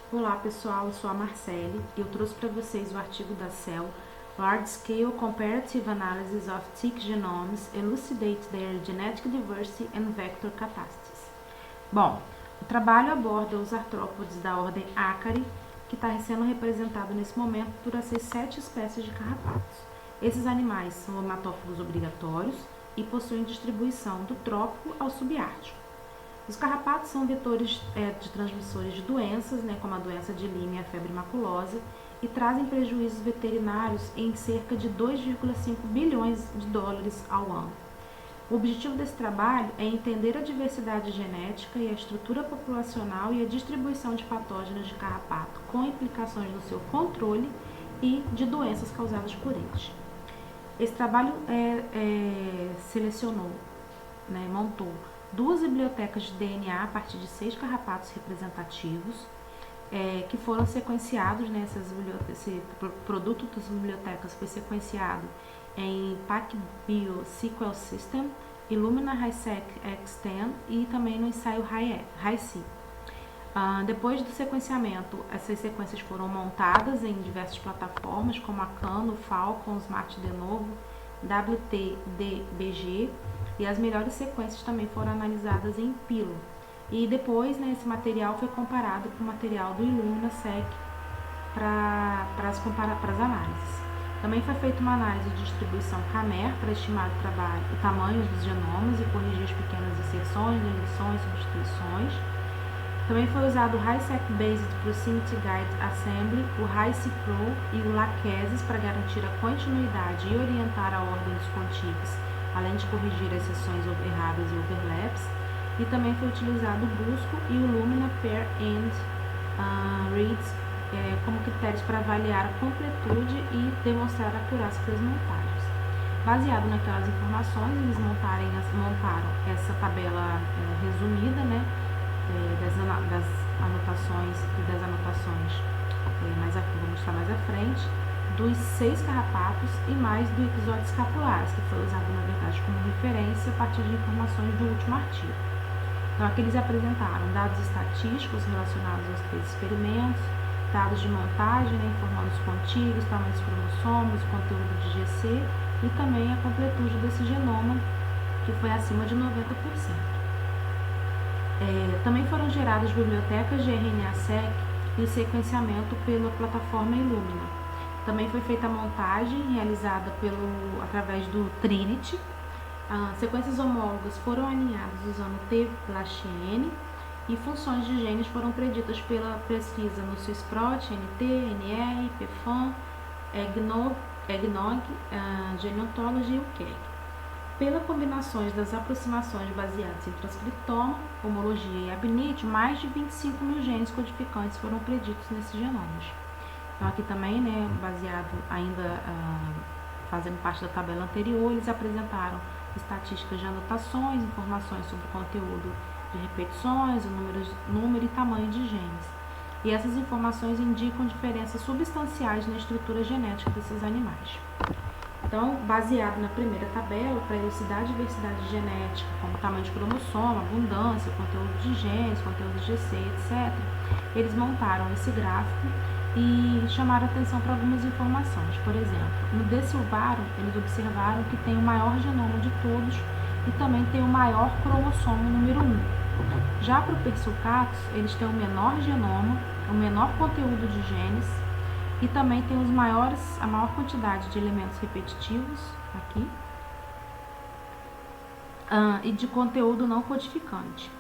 Olá pessoal, eu sou a Marcele e eu trouxe para vocês o artigo da Cell Large Scale Comparative Analysis of Tick Genomes Elucidate Their Genetic Diversity and Vector Capacities. Bom, o trabalho aborda os artrópodes da ordem Acari, que está sendo representado nesse momento por essas 7 espécies de carrapatos. Esses animais são hematófagos obrigatórios e possuem distribuição do trópico ao subártico. Os carrapatos são vetores de transmissores de doenças, como a doença de Lyme e a febre maculosa, e trazem prejuízos veterinários em cerca de 2,5 bilhões de dólares ao ano. O objetivo desse trabalho é entender a diversidade genética e a estrutura populacional e a distribuição de patógenos de carrapato, com implicações no seu controle e de doenças causadas por eles. Esse trabalho montou 2 bibliotecas de DNA a partir de 6 carrapatos representativos, que foram sequenciados, esse produto das bibliotecas foi sequenciado em PacBio Sequel System, Illumina HiSeq X10 e também no ensaio HiSeq. Depois do sequenciamento, essas sequências foram montadas em diversas plataformas, como a Cano, Falcon, Smart De Novo, WTDBG, e as melhores sequências também foram analisadas em Pilo. E depois, esse material foi comparado com o material do Illumina Seq para as análises. Também foi feita uma análise de distribuição Camer para estimar o tamanho dos genomas e corrigir as pequenas inserções, deleções, substituições. Também foi usado o HiSeq Based Proximity Guide Assembly, o HiSeq Pro e o Lachesis para garantir a continuidade e orientar a ordem dos contigs, além de corrigir as seções erradas e overlaps. E também foi utilizado o Busco e o Lumina Pair End Reads como critérios para avaliar a completude e demonstrar a acurácia das montagens. Baseado naquelas informações, eles montaram essa tabela resumida, das anotações vou mostrar mais à frente, dos 6 carrapatos e mais do episódio escapulares, que foi usado, na verdade, como referência a partir de informações do último artigo. Então, aqui eles apresentaram dados estatísticos relacionados aos 3 experimentos, dados de montagem, informando os contíguos, tamanho dos cromossomos, conteúdo de GC e também a completude desse genoma, que foi acima de 90%. Também foram geradas bibliotecas de RNA-seq e o sequenciamento pela plataforma Illumina. Também foi feita a montagem realizada através do Trinity. Sequências homólogas foram alinhadas usando T/N e funções de genes foram preditas pela pesquisa no Swissprot, NT, NR, PFAM, EGNOG, Genontology e UKEG. Pela combinações das aproximações baseadas em transcriptoma, homologia e abnit, mais de 25 mil genes codificantes foram preditos nesses genomas. Então, aqui também, baseado ainda fazendo parte da tabela anterior, eles apresentaram estatísticas de anotações, informações sobre o conteúdo de repetições, o número e tamanho de genes. E essas informações indicam diferenças substanciais na estrutura genética desses animais. Então, baseado na primeira tabela, para elucidar a diversidade genética, como tamanho de cromossomo, abundância, conteúdo de genes, conteúdo de GC, etc., eles montaram esse gráfico e chamaram atenção para algumas informações. Por exemplo, no Decilvarum, eles observaram que tem o maior genoma de todos e também tem o maior cromossomo número 1. Já para o Persulcatus, eles têm o menor genoma, o menor conteúdo de genes e também tem a maior quantidade de elementos repetitivos, aqui, e de conteúdo não codificante,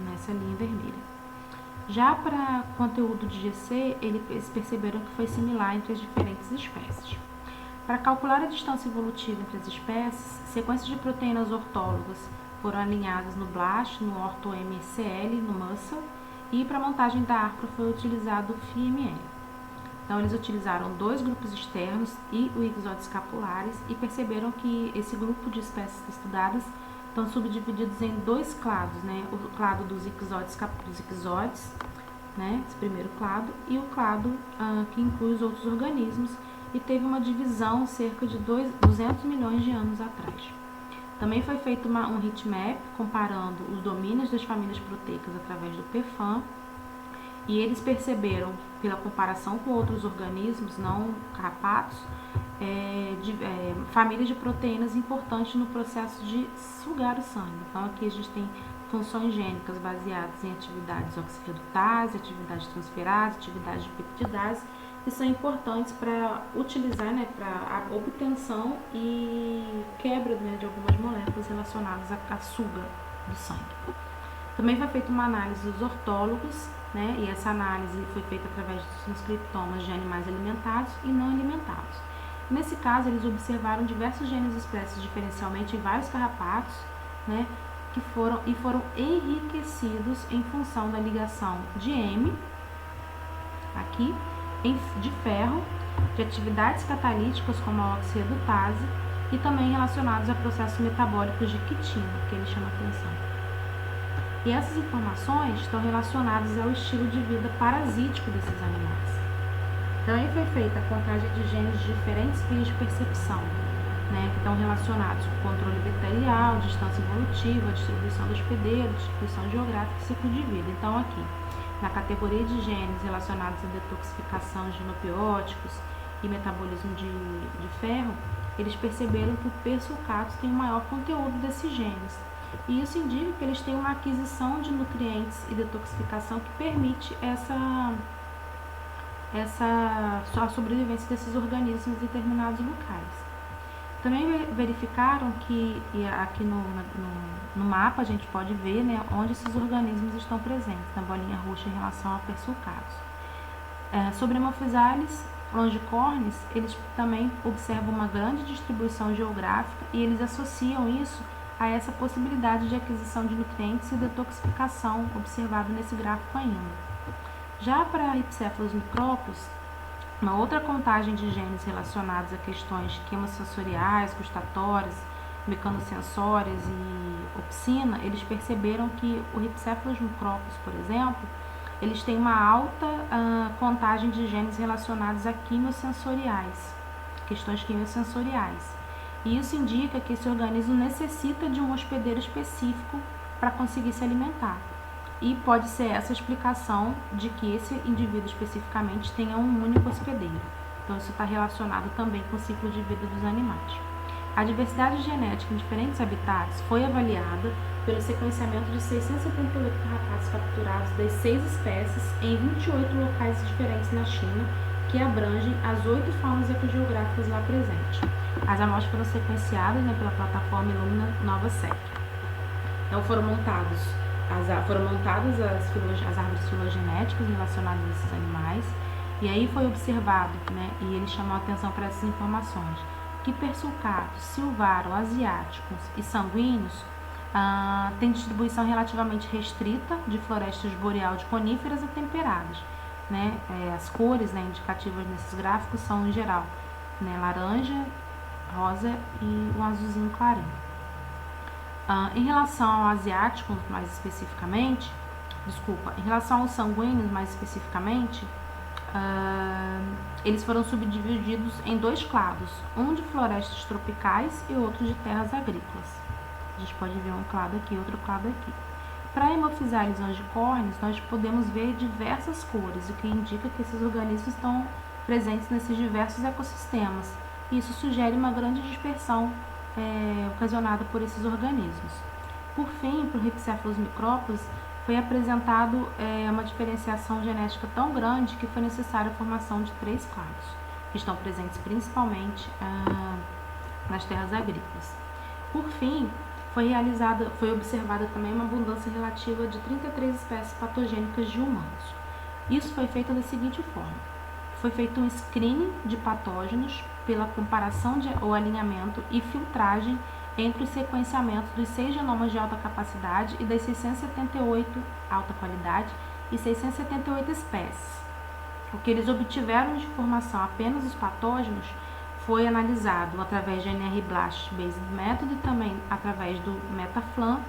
nessa linha vermelha. Já para conteúdo de GC, eles perceberam que foi similar entre as diferentes espécies. Para calcular a distância evolutiva entre as espécies, sequências de proteínas ortólogas foram alinhadas no BLAST, no OrthoMSL, no Muscle, e para a montagem da ARPA foi utilizado o FIML. Então, eles utilizaram 2 grupos externos e o ixodes escapulares e perceberam que esse grupo de espécies estudadas estão subdivididos em 2 clados, o clado dos ixodes, esse primeiro clado, e o clado que inclui os outros organismos, e teve uma divisão cerca de 200 milhões de anos atrás. Também foi feito um heatmap comparando os domínios das famílias proteicas através do PFAM E eles perceberam, pela comparação com outros organismos não carrapatos, famílias de proteínas importantes no processo de sugar o sangue. Então aqui a gente tem funções gênicas baseadas em atividades oxirredutase, atividades transferase, atividades de peptidase, que são importantes para utilizar, para a obtenção e quebra de algumas moléculas relacionadas à suga do sangue. Também foi feita uma análise dos ortólogos, e essa análise foi feita através dos transcriptomas de animais alimentados e não alimentados. Nesse caso, eles observaram diversos genes expressos diferencialmente em vários carrapatos, que foram enriquecidos em função da ligação de M, aqui, de ferro, de atividades catalíticas como a oxirredutase e também relacionados a processos metabólicos de quitina, que ele chama atenção. E essas informações estão relacionadas ao estilo de vida parasítico desses animais. Também foi feita a contagem de genes de diferentes vias de percepção, que estão relacionados com controle vetorial, distância evolutiva, distribuição do hospedeiro, distribuição geográfica e ciclo de vida. Então, aqui, na categoria de genes relacionados à detoxificação de inopióticos e metabolismo de ferro, eles perceberam que o persulcatus tem o maior conteúdo desses genes. E isso indica que eles têm uma aquisição de nutrientes e detoxificação que permite a sobrevivência desses organismos em determinados locais. Também verificaram que, aqui no mapa a gente pode ver onde esses organismos estão presentes, na bolinha roxa em relação ao persulcatus. Sobre Hemophysalis longicornis, eles também observam uma grande distribuição geográfica e eles associam isso a essa possibilidade de aquisição de nutrientes e detoxificação observada nesse gráfico ainda. Já para Rhipicephalus micropus, uma outra contagem de genes relacionados a questões quimossensoriais, gustatórias, mecanosensórias e opsina, eles perceberam que o Rhipicephalus micropus, por exemplo, eles têm uma alta contagem de genes relacionados a quimossensoriais, questões quimossensoriais. E isso indica que esse organismo necessita de um hospedeiro específico para conseguir se alimentar. E pode ser essa a explicação de que esse indivíduo especificamente tenha um único hospedeiro. Então isso está relacionado também com o ciclo de vida dos animais. A diversidade genética em diferentes habitats foi avaliada pelo sequenciamento de 678 carrapatos capturados das 6 espécies em 28 locais diferentes na China, que abrangem as 8 faunas ecogeográficas lá presentes. As amostras foram sequenciadas pela plataforma Illumina NovaSeq. Então foram montadas as árvores filogenéticas relacionadas a esses animais, e aí foi observado, e ele chamou a atenção para essas informações, que persulcatos, silvaro, asiáticos e sanguíneos têm distribuição relativamente restrita de florestas boreal de coníferas a temperadas. As cores indicativas nesses gráficos são, em geral, laranja, rosa e um azulzinho clarinho. Em relação ao asiático, mais especificamente, em relação aos sanguíneos, mais especificamente, eles foram subdivididos em 2 clados, um de florestas tropicais e outro de terras agrícolas. A gente pode ver um clado aqui e outro clado aqui. Para Hemophysalis longicornis, nós podemos ver diversas cores, o que indica que esses organismos estão presentes nesses diversos ecossistemas. Isso sugere uma grande dispersão ocasionada por esses organismos. Por fim, para o Rhipicephalus micropus, foi apresentado uma diferenciação genética tão grande que foi necessária a formação de 3 clados, que estão presentes nas terras agrícolas. Por fim, foi observada também uma abundância relativa de 33 espécies patogênicas de humanos. Isso foi feito da seguinte forma: foi feito um screening de patógenos pela comparação ou alinhamento e filtragem entre os sequenciamentos dos 6 genomas de alta capacidade e das 678 alta qualidade e 678 espécies. O que eles obtiveram de informação apenas dos patógenos foi analisado através de NR-Blast-Based Method e também através do Metaflam,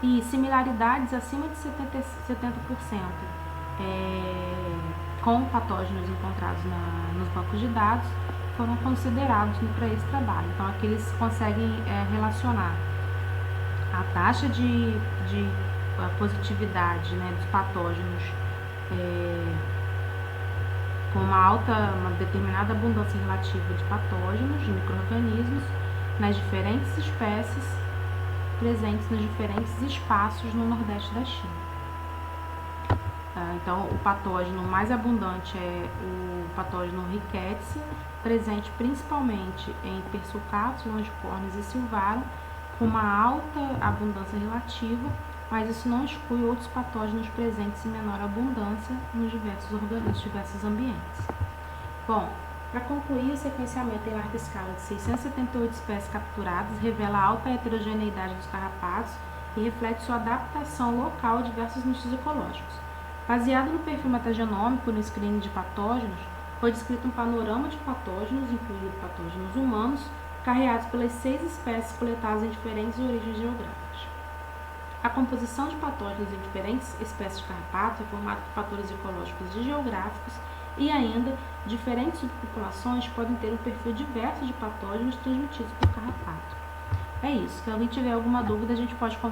e similaridades acima de 70% com patógenos encontrados nos bancos de dados foram considerados para esse trabalho. Então, aqui eles conseguem relacionar a taxa de positividade dos patógenos com uma determinada abundância relativa de patógenos, de micro-organismos, nas diferentes espécies presentes nos diferentes espaços no Nordeste da China. Então, o patógeno mais abundante é o patógeno Rickettsia, presente principalmente em persulcatos, longicórnios e silvarum, com uma alta abundância relativa, mas isso não exclui outros patógenos presentes em menor abundância nos diversos ambientes. Bom, para concluir, o sequenciamento em larga escala de 678 espécies capturadas revela a alta heterogeneidade dos carrapatos e reflete sua adaptação local a diversos nichos ecológicos. Baseado no perfil metagenômico no screening de patógenos, foi descrito um panorama de patógenos, incluindo patógenos humanos, carreados pelas 6 espécies coletadas em diferentes origens geográficas. A composição de patógenos em diferentes espécies de carrapato é formada por fatores ecológicos e geográficos, e ainda, diferentes subpopulações podem ter um perfil diverso de patógenos transmitidos por carrapato. É isso. Se alguém tiver alguma dúvida, a gente pode